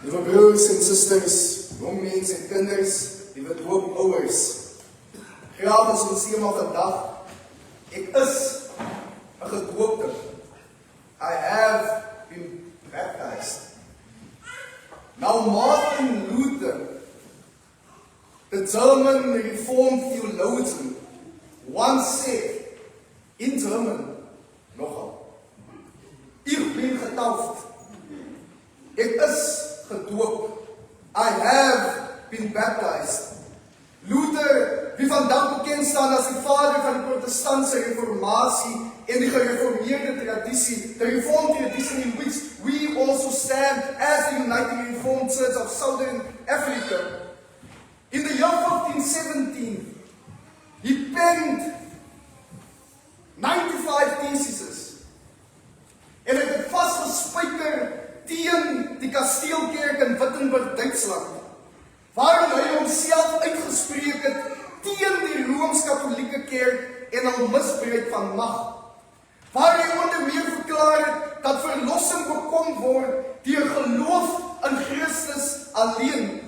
Liewe broers en susters, jong mense en kinders, liewe doopouers. Graag is ons eenmaal vandag, ek is 'n gedoopte. I have been baptized. Now Martin Luther, the German Reformed theologian, once said, in German, nogal, ich bin getauft. Ek is gedoop. I have been baptized. Luther, wie vandag bekend staan as die vader van die protestantse reformatie en die gereformeerde tradisie, the Reformed tradition in which we also stand as the United Reformed Church of Southern Africa. In the year 1517, he penned 95 theses en het het vastgespijker teen die Kasteelkerk in Wittenberg, Duitsland, waarin hy homself uitgespreek het teen die Rooms-Katholieke Kerk en al misbruik van mag, waar hy onder meer verklaar het dat verlossing bekom word deur geloof in Christus alleen,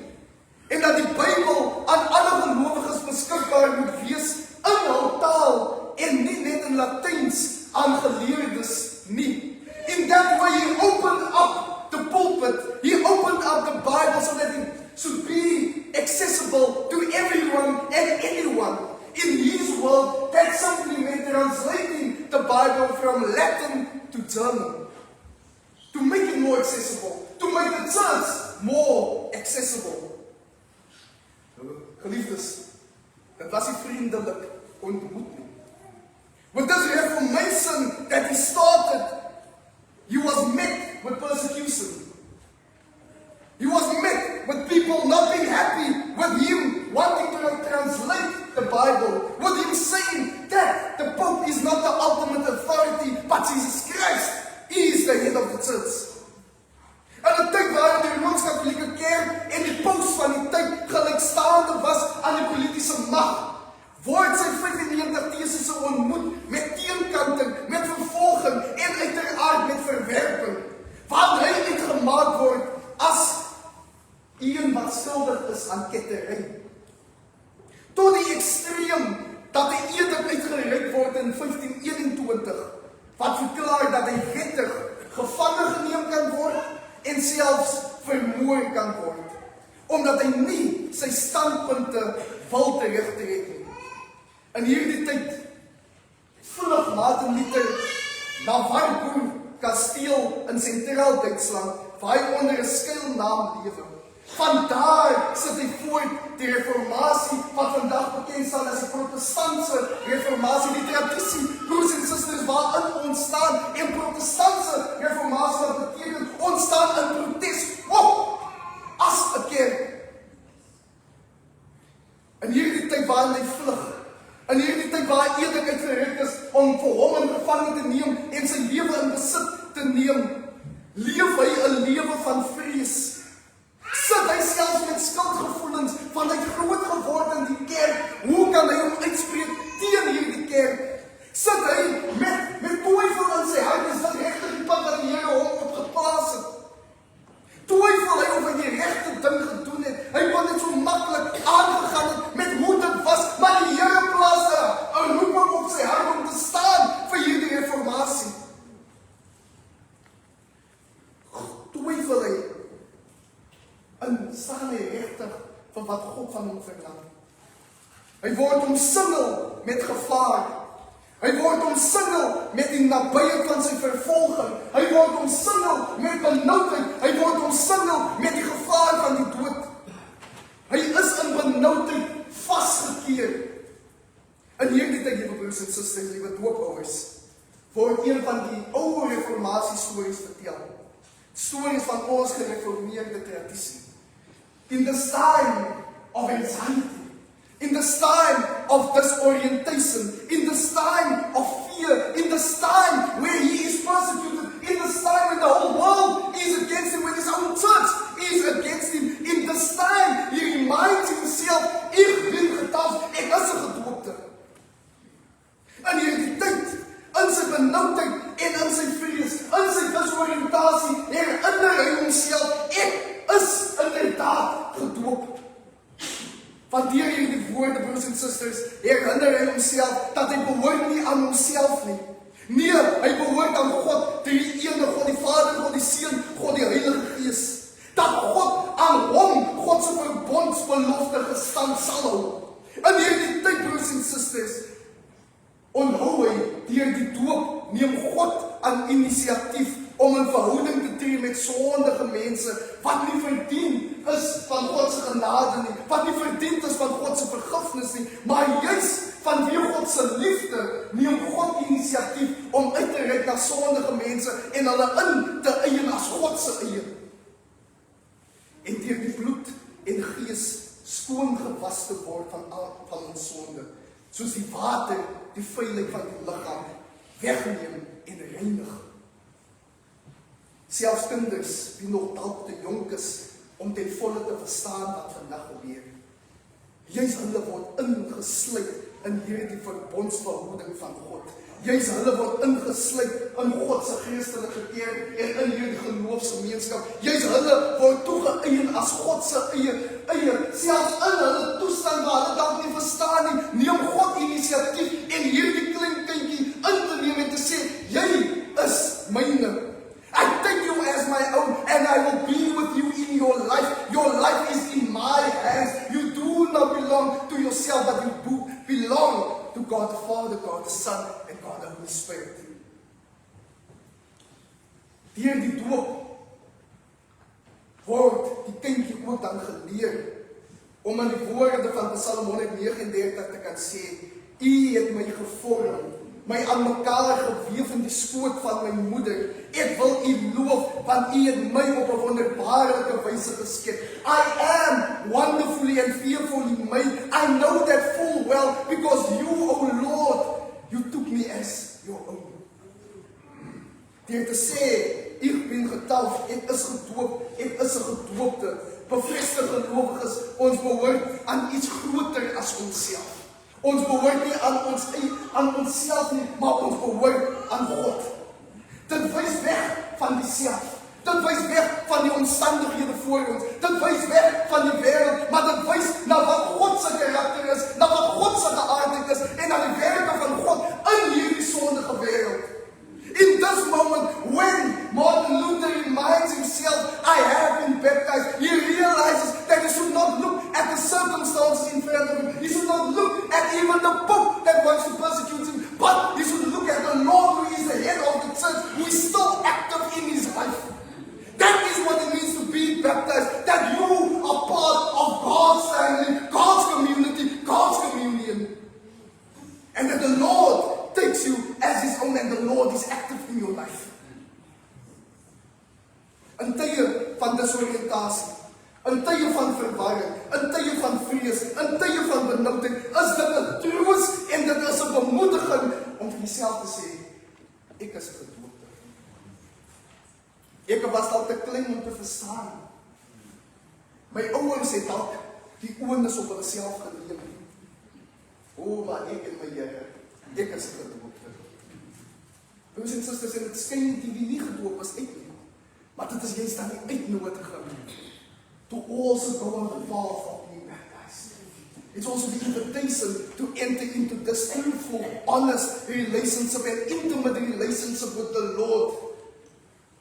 en dat die Bybel aan alle gelowiges beskikbaar moet wees in hul taal en nie net in Latyns aan geleerdes nie. In that way, he opened up the pulpit, he opened up the Bible so that it should be accessible to everyone and anyone. In his world, that simply meant translating the Bible from Latin to German, to make it more accessible, to make the church more accessible. Geliefdes, dit was nie vriendelik ontmoet nie. With this reformation that he started, he was met with persecution. He was met with people not being happy with him wanting to translate the Bible, with him saying that the Pope is not the ultimate authority, but Jesus Christ is the head of the church. In 'n tyd waarin die Rooms-Katholieke Kerk en die paus van die tyd gelykstaande was aan die politieke mag, word sy 95 theses ontmoet met teenkanting, met vervolging en uiteraard met verwerping, waar hy uitgemaak word as een wat skuldig is aan kettery. Tot die ekstreem dat hy eerder uitgereik word in 1521, wat verklaar dat hy wettig gevange geneem kan word en selfs vermoor kan word, omdat hy nie sy standpunte wil terugtrek nie. In hierdie tyd vlug Martin Luther na Warburg Kasteel in sentraal Duitsland, waar hy onder 'n skuilnaam lewe. Vandaar sit hy voort die reformatie wat vandag bekend staan as die protestantse reformatie, die tradisie, broers en susters, waarin ontstaan, en protestantse reformatie wat beteken ontstaan in protes op as 'n kerk. In hierdie tyd waarin hy vlug, in hierdie tyd waar hy eerder uitgeruik is om vir hom in gevange te neem en sy lewe in besit te neem, leef hy 'n lewe van vrees. Sit hy selfs met skuldgevoelens van hy groot geword in die kerk, hoe kan hy hom uitspreek teen hierdie kerk? Sit hy met twyfel in sy hart, is dit regtig die pad wat die Here hom opgeplaas het? Twyfel hy of hy die regte ding gedoen het? Hy kon dit so maklik aangegaan het met hoe dit was, maar die Here plaas 'n roeping op sy hart om te staan vir hierdie reformatie. Twyfel hy, en staan hy regtig vir wat God van hom verlang. Hy word omsingel met gevaar. Hy word omsingel met die nabyheid van sy vervolging. Hy word omsingel met benoudheid. Hy word omsingel met die gevaar van die dood. Hy is in benoudheid vasgekeer. In hierdie tyd, liewe broers en susters, liewe doopouers, word een van die ou reformatie stories vertel. Stories van ons gereformeerde tradisie. In this time of anxiety, in this time of disorientation, in this time of fear, in this time where he is persecuted, in this time when the whole world is against him, when his own church is against him, in this time he reminds himself, ek ben getauft, ek is 'n gedoopte. In hierdie tyd, in sy benoudheid en in sy vrees, in sy disoriëntasie, herinner hy homself, ek is broers en susters, herinner hy homself dat hy behoort nie aan homself nie. Nee, hy behoort aan God, die ene God, die Vader, God die Seun, God die Heilige Gees. Dat God aan hom, God se verbondsbelofte gestand sal hou. In hierdie tyd, broers en susters, onthou hy, deur die doop, neem God aan inisiatief om in verhouding te tree met sondige mense, wat nie verdien is van God se genade nie, wat nie verdien is van God se vergifnis nie, maar juis vanweë God se liefde, neem God inisiatief om uit te reik na sondige mense en hulle in te eien as God se eie. En deur die bloed en gees skoon gewas te word van ons sonde, soos die water die vuilheid van die liggaam wegneem en reinig. Selfs kinders wie nog dalk te jonk is om ten volle te verstaan wat vandag gebeur. Juis hulle word ingesluit in hierdie verbondsverhouding van God. Juis hulle word ingesluit in God se geestelike kerk en in hierdie geloofsgemeenskap. Juis hulle word toegeëien as God se eie, selfs in hulle toestand waar hulle dalk nie verstaan nie, neem God inisiatief en hierdie klein kindjie in te neem en te sê, jy is myne. I take you as my own and I will be with you in your life. Your life is in my hands. You do not belong to yourself, but you belong to God the Father, God the Son, and God the Holy Spirit. Deur die doop word die kindjie ook dan geleer om in die woorde van Psalm 139 te kan sê, U het my gevorm, my aan mekaar geweef in die skoot van my moeder. Ek wil U loof, want U het my op 'n wonderbaarlike wyse geskep. I am wonderfully and fearfully made. I know that full well, because You, O Lord, You took me as Your own. Deur te sê, ek ben getauft, ek is gedoop, ek is 'n gedoopte, bevestig gelowiges, ons behoort aan iets groter as onsself. Ons behoort nie aan onsself nie, maar ons behoort aan God. Dit wys weg van die self. Dit wys weg van die omstandighede voor ons. Dit wys weg van die wêreld, maar dit wys na wat God se karakter is, na wat God se geaardheid is en na die werke van God in hierdie sondige wêreld. In this moment, when Martin Luther reminds himself, I have been baptized, he realizes that he should not look at the circumstances in front of him. He should not look at even the Pope that wants to persecute him, but he should look at the Lord who is the head of the church, who is still active in his life. That is what it means to be baptized, that you are part of God's family, God's community, God's communion. And that the Lord takes you as His own and the Lord is active in your life. In tye van disoriëntasie, in tye van verwarring, in tye van vrees, in tye van benoudheid, is dit 'n troos en dit is 'n bemoediging om vir jouself te sê, ek is gedoopte. Ek was dalk te klein om te verstaan. My ouers het dalk die oornis op hulle self geneem. O, maar ek en my Here, ek is gedoopte. Broers en susters, en dit skyn die nie gedoop is uit nie, maar dit is juist dan die uitnodiging to also go on the path of being baptized. It's also the invitation to enter into this fruitful, honest relationship and intimate relationship with the Lord,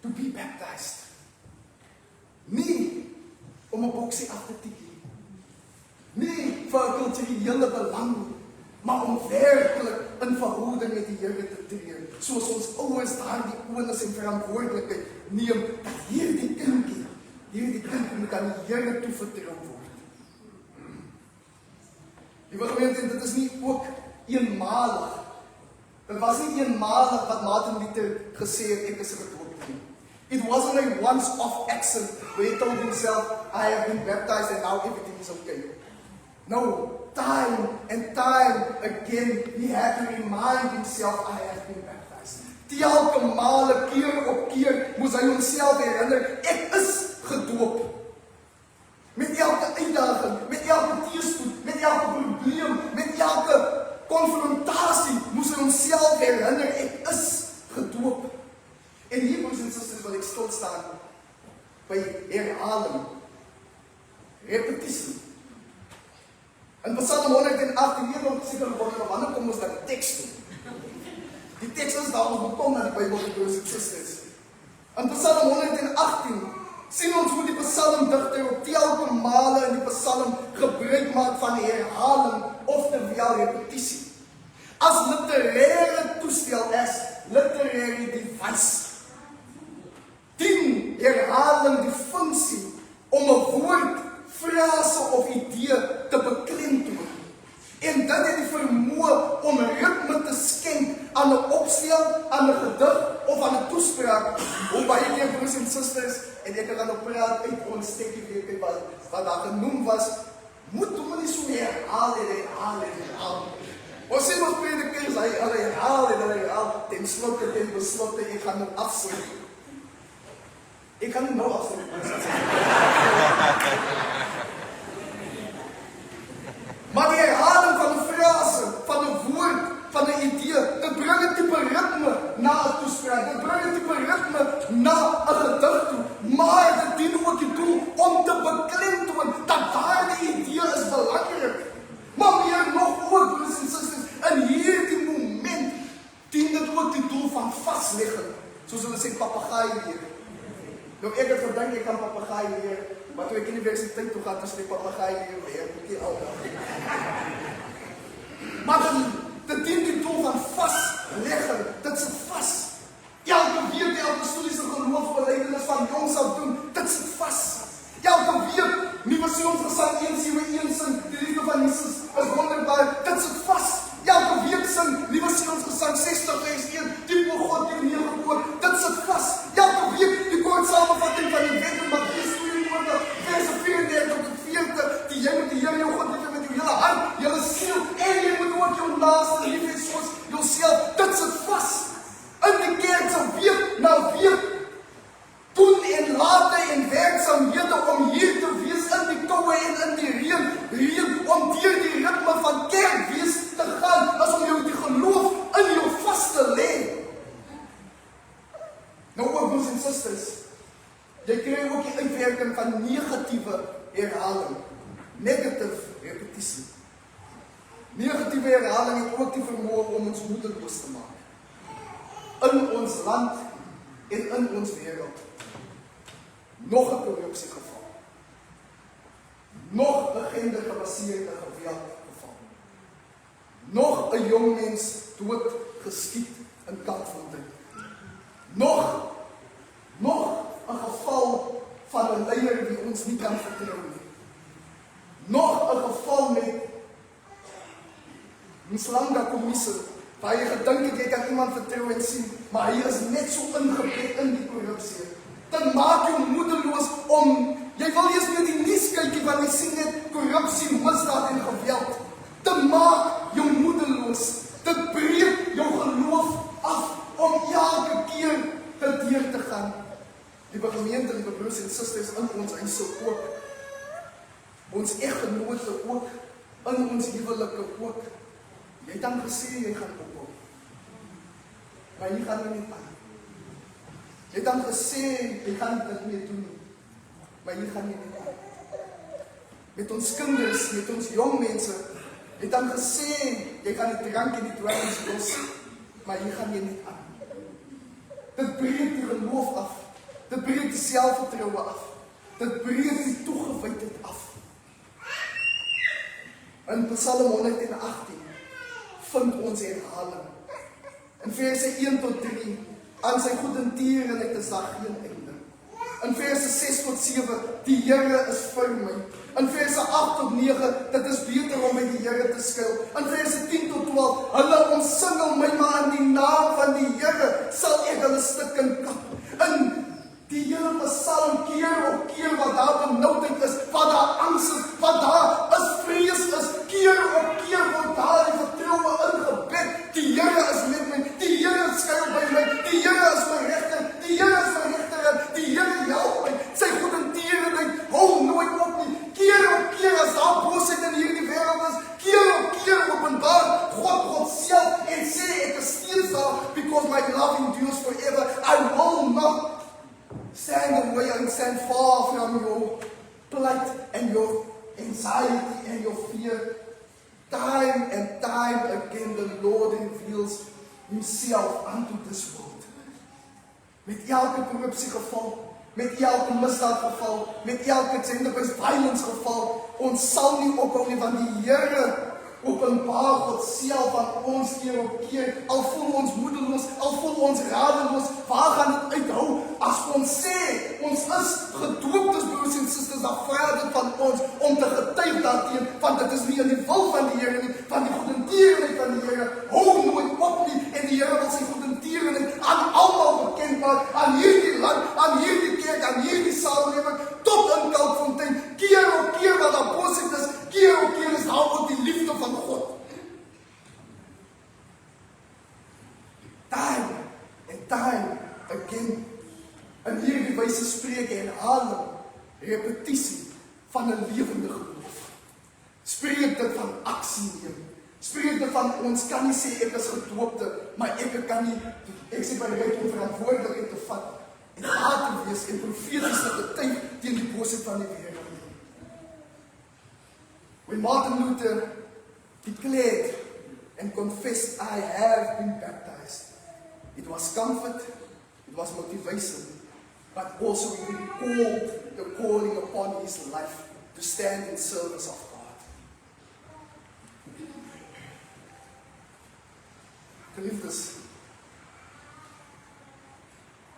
to be baptized. Nie om 'n boksie af te tik nie vir 'n kulturele belang, maar om werklik in verhouding met die Here te tree, soos ons ouers daardie onus en verantwoordelikheid neem, dat hierdie kindjie moet aan die Here toevertrou word. Liewe gemeente, dit is nie ook eenmalig. Dit was nie eenmalig wat Martin Luther gesê het, ek is gedoop nie. It wasn't a once-off action where he told himself, I have been baptized and now everything is okay. No, time and time again, he had to remind himself, I have been baptized. Telke male, keer op keer, moes hy homself herinner, ek is gedoop. Met elke uitdaging, met elke teëspoed, met elke probleem, met elke konfrontasie, moes hy homself herinner, ek is gedoop. En hier, broers en susters, wil ek stil staan by herhaling, repetisie. In Psalm 118, hier word seker wonder, wanneer kom ons na die teks toe? Die teks is daar, ons moet kom na die Bybel, broers en susters. In Psalm 118 sien ons hoe die psalmdigter op telke male in die psalm gebruik maak van herhaling of terwyl repetisie. As literaire toestel as literary device. Dien herhaling die funksie om 'n woord, frase of idee te beklemtoon. En dit het die vermoë om ritme te skenk aan 'n opstel, aan 'n gedig of aan 'n toespraak. Hoe baie keer, broers en susters, en ek kan op praat uit ons stekkie weer wat daar genoem was, moet hom nie so herhaal. Ons sien ons predikers, hulle herhaal, ten beslotte, ek gaan nou afsluit. Ek kan nie nou afsluit. Maar die herhaling van 'n frase, van 'n woord, van 'n idee, dit bring 'n tipe ritme na 'n toespraak, dit bring 'n tipe ritme na 'n gedig toe, maar dit dien ook die doel om te beklemtoon dat daardie idee is belangrik. Maar meer nog ook, broers en susters, in hierdie moment dien dit ook die doel van vaslegging, soos hulle sê papegaai leer. Nou ek het gedink ek kan papegaai leer, maar toe ek universiteit toe gaan, is die papegaai leer weer al. Maar dit dien die doel van vaslegging, dit sit vas. Elke week die apostoliese geloofsbelijdenis van jongs af doen, dit sit vas. Elke week, nuwe Sionsgesang 171 sing, die liefde van Jesus is wonderbaar, dit sit vas. Elke week sing, nuwe Sionsgesang 60 vers 1, die o God die neergekoor, dit sit vas. Elke week, die kort samenvatting van die wet en Mattheus 24, vers 34 tot 40, die jy moet die Here jou God lief met jou hele hart, jou siel, en jy moet ook jou naaste lief hê soos jouself, dit sit vas. In die kerk se week na week, doen en late en werksaamhede om hier te wees in die koue en in die reën, om deur die ritme van kerkwees te gaan, as om jou die geloof in jou vas te lê. Nou ook, broers en susters, jy kry ook die uitwerking van negatiewe herhaling, negative repetisie. Negatiewe herhaling het ook die vermoë om ons moedeloos te maak. In ons land en in ons wêreld. Nog 'n korrupsiegeval. Nog 'n gendergebaseerde geweldgeval. Nog 'n jong mens dood geskiet in Kaapfontein. Nog 'n geval van 'n leier wie ons nie kan vertrou nie. Nog 'n geval met Mslanga kommissie, waar jy gedink het jy kan iemand vertrou en sien, maar hy is net so ingebed in die korrupsie. Dit maak jou moedeloos om, jy wil eers meer die nuus kykie want jy sien net korrupsie, misdaad en geweld. Dit maak jou moedeloos. Dit breek jou geloof af om elke keer te deur te gaan. Liewe gemeente, liewe broers en susters, in ons huise ook, ons eggenote ook, in ons huwelike ook. Jy het dan gesê jy gaan ophou, maar jy gaan nie aan. Jy het dan gesê jy gaan dit nie doen nie, maar jy gaan nie aan. Met ons kinders, met ons jong mense, jy het dan gesê jy gaan die drank en die dwelms los, maar jy gaan nie aan. Dit breek die geloof af, dit breek die selfvertroue af, dit breek die toegewydheid af. In Psalm 118 vind ons herhaling. In verse 1 tot 3, aan sy goedertierenheid is daar geen einde. In verse 6 tot 7, die Here is vir my. In verse 8 tot 9, dit is beter om met die Here te skuil. In verse 10 tot 12, hulle omsingel my, maar in die naam van die Here sal ek hulle stuk en kap. In die hele Psalm keer op keer wat daar benoudheid is, wat daar angs is, wat daar is vrees is, keer op keer word daar die vertroue in gebed. Die Here is met my, die Here skuil by my, die Here is my regter, die Here is my regter, die Here help my, sy goedertierenheid hou nooit op nie. Keer op keer as daar boosheid in hierdie wêreld is, keer op keer openbaar God self en sê ek is steeds daar, because my love endures forever. I will not stand away and stand far from your plight and your anxiety and your fear. Time and time again, the Lord reveals Himself unto this world. Met elke korrupsiegeval, met elke misdaadgeval, met elke gender-based violence geval, ons sal nie ophou nie, want die Here openbaar God self aan ons keer op keer, al voel ons moedeloos, al voel ons radeloos, waar gaan dit uithou? As ons sê, ons is gedooptes broers en susters, dan vra dit van ons om te getuig daarteen, want dit is nie in die wil van die Here nie, van die goedendierenheid van die Here, hou nooit op nie, en die Here wil sy goedendierenheid aan almal bekend maak, aan hierdie land, aan hierdie kerk, aan hierdie samelewing, tot in Kalkfontein, keer op keer wat daar boosheid is, keer op keer is daar ook die liefde van God. Time and time again, in hierdie wyse spreuke en herhaling, repetisie van 'n lewende geloof. Spreek dit van aksie neem. Spreek dit van ons kan nie sê ek is gedoopte, maar ek kan nie, ek sê bereid om verantwoordelikheid te vat en daar te wees en profeties te getuig teen die boosheid van die wêreld. When Martin Luther declared and confessed, I have been baptized, it was comfort, it was motivation, but also he recalled the calling upon his life to stand in service of God. Geliefdes,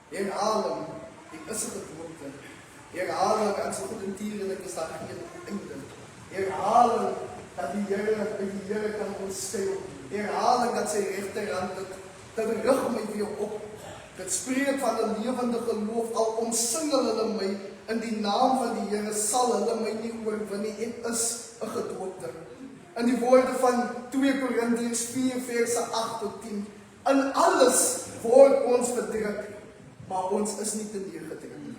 herhaling, ek is 'n gedoopte. Herhaling aan sy goedendierenheid is daar geen einde. Herhaling dat die Here kan ons skuil. Herhaling dat sy regterhand dit rig my weer op. Dit spreek van 'n lewende geloof, al omsingel hulle my, in die naam van die Here sal hulle my nie oorwin nie, ek is 'n gedoopte. In die woorde van 2 Korintiërs 4 verse 8 tot 10, in alles word ons verdruk, maar ons is nie teneergedruk nie.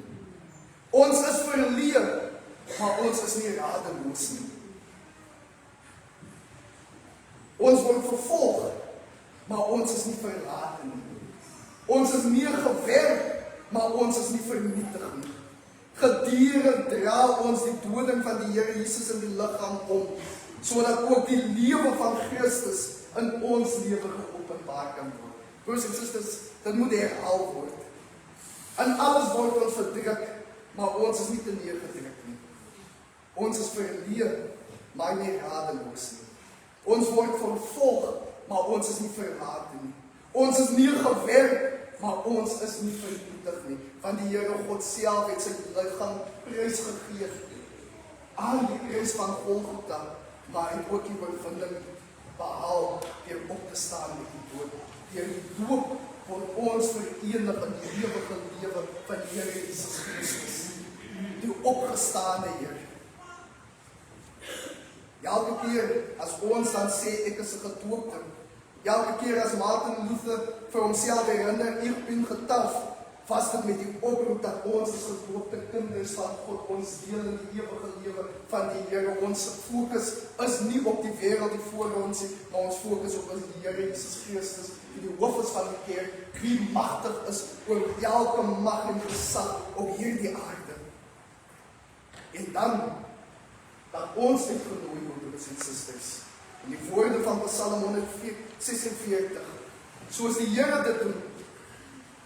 Ons is verleë, maar ons is nie radeloos nie. Ons word vervolg, maar ons is nie verlate nie. Ons is neergewerp, maar ons is nie vernietig nie. Gedurig dra ons die doding van die Here Jesus in die liggaam om, sodat ook die lewe van Christus in ons lewe geopenbaar kan word. Broers en susters, dit moet herhaal word. In alles word ons verdruk, maar ons is nie teneergedruk nie. Ons is verleë, maar nie radeloos nie. Ons word vervolg, maar ons is nie verlate nie. Ons is neergewerp, maar ons is nie vernietig nie. Want die Here God self het sy liggaam prys gegee aan die kruis van Golgotha, maar het ook die oorwinning behaal deur op te staan met die dood. Deur die doop word ons verenig in die ewige lewe van die Here Jesus Christus, die opgestane Heer. Elke keer as ons dan sê ek is 'n gedoopte, elke keer as Martin Luther vir homself herinner, ek ben getaf, was dit met die oproep dat ons as gedoopte kinders van God, ons deel in die ewige lewe van die Here. Ons fokus is nie op die wêreld die voor ons nie, maar ons fokus op die Here Jesus Christus, die hoof is van die kerk, wie magtig is oor elke mag en gesag op hierdie aarde. En dan dat ons uitgenooi word, broers en susters, in die woorde van Psalm 146, soos die Here dit doen,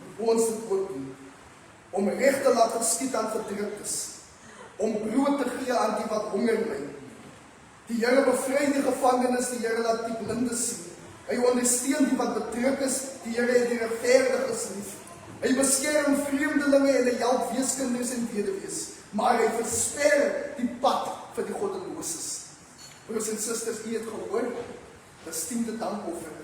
moet ons dit ook doen, om reg te laat geskied aan verdruktes, om brood te gee aan die wat honger ly. Die Here bevry die gevangenes, die Here laat die blindes sien. Hy ondersteun die wat bedruk is, die Here het die regverdiges lief. Hy beskerm vreemdelinge en hy help weeskinders en weduwees, maar hy versper die pad vir die goddeloses. Broers en susters, u het gehoor, dis 10de dankoffer.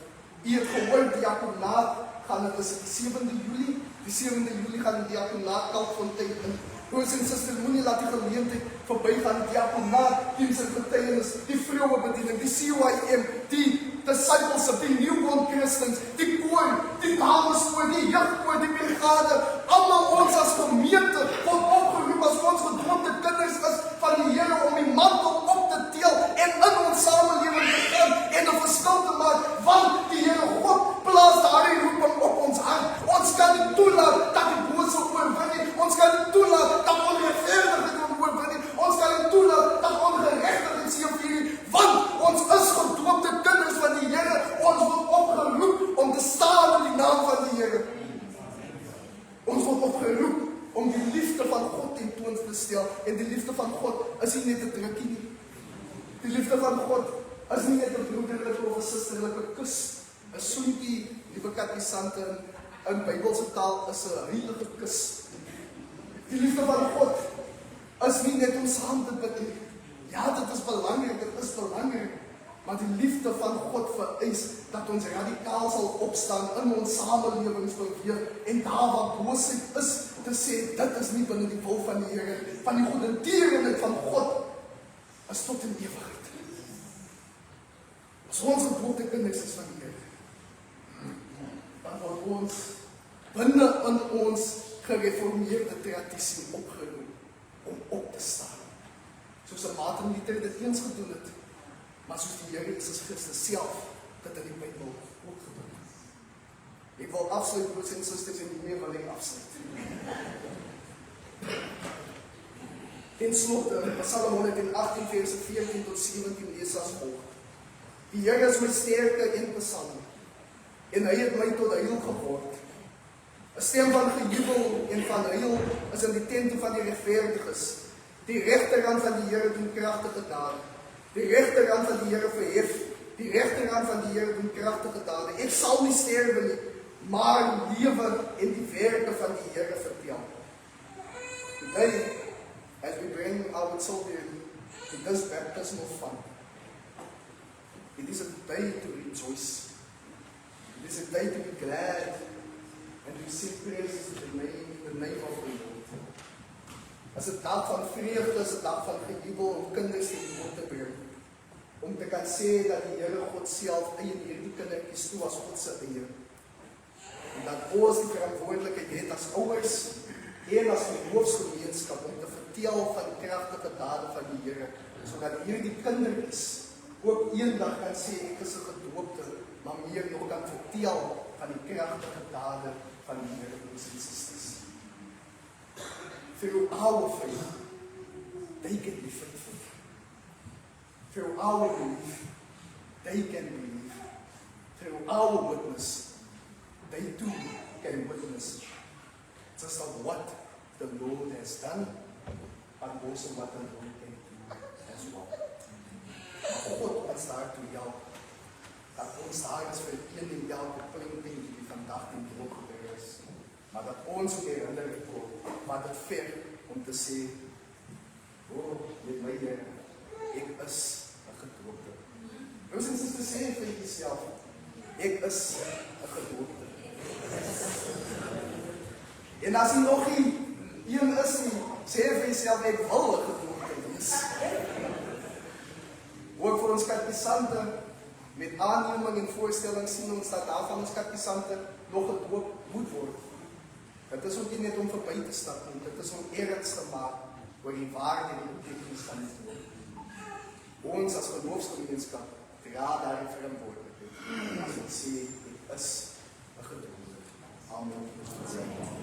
U het gehoor, die diakonaat gaan, dit is die 7de Julie, die 7de Julie gaan die diakonaat Kalkfontein in. Broers en susters, moenie laat die geleentheid verbygaan, die diakonaat, die se getuienis, die vrouebediening, die CYM, die disciples, die newborn Christens, die koor, die dameskoor, die jeugkoor, die brigade, almal ons as gemeente word opgeroep as ons gedoopte kinders is van die Here om die mantel op te teel en in ons samelewing te gaan en 'n verskil te maak, want die Here God plaas daardie roeping op ons hart. Ons kan nie toelaat dat die bose oorwin nie. Ons kan nie toelaat dat onregverdigheid oorwin nie. Ons kan nie toelaat dat ongeregtigheid seëvier nie, want ons is stel. En die liefde van God is nie net 'n drukkie nie. Die liefde van God is nie net 'n broederlike of 'n susterlike kus. 'n Soentjie, liewe katekisante, in Bybelse taal is 'n heilige kus. Die liefde van God is nie net om saam te bid nie. Ja, dit is belangrik. Maar die liefde van God vereis dat ons radikaal sal opstaan in ons samelewingsbeweeg en daar waar boosheid is, te sê, dit is nie binne die wil van die Here, van die goedertierenheid van God, is tot in ewigheid. As ons gebroedte kinders is van die Here, dan word ons binne in ons gereformeerde tradisie opgeroep om op te staan. Soos 'n Martin Luther dit eens gedoen het, maar soos die Here Jesus Christus self dit in die Bybel ook gedoen het. Ek wil afsluit, broers en susters, en nie meer wil ek afsluit. In slotte, Psalm 118 vers 14 tot 17 lees as volg. Die Here is my sterkte en psalm, en hy het my tot heil geword. 'n Stem van gejubel en van heil is in die tente van die regverdiges. Die regterhand van die Here doen kragtige dade. Die regterhand van die Here verhef. Die regterhand van die Here doen kragtige dade. Ek sal nie sterwe nie, maar lewe en die werke van die Here vertel. Today, as we bring our children to this baptismal font, it is a day to rejoice. It is a day to be glad and we sing praises to the name of the Lord. As 'n dag van vreugde, is 'n dag van gejubel om kinders in die mond te bring. Om te kan sê dat die Here God self eie hierdie kindertjies toe as God se eie. En dat ons die verantwoordelikheid het as ouers en as geloofsgemeenskap om te vertel van die kragtige dade van die Here, sodat hierdie kindertjies ook eendag kan sê ek is 'n gedoopte, maar meer nog kan vertel van die kragtige dade van die Here, broers en susters. Through our faith, they can be faithful. Through our belief, they can believe. Through our witness, they too can witness. Just of what the Lord has done, but also what the Lord can do as well. Maar God is daar toe help. Dat ons daar is vir een en elke klein ding die vandag in die hoek gebeur is. Maar dat ons ook herinner word, wat het ver om te sê, met my Here, ek is 'n gedoopte. Broers en susters, sê vir jouself, ek is 'n gedoopte. En as jy nog nie een is nie, sê vir jouself, ek wil 'n gedoopte wees. Ook vir ons katekisante, met aanneming en voorstelling sien ons dat daar van ons katekisante nog gedoop moet word. Dit is ook nie net om verby te stap nie, dit is om eerds te maak oor die waarde en die betekenis van die doop. Ons as geloofsgemeenskap dra daar die verantwoordelikheid. As ons sê, dit is 'n gedoopte. Amen.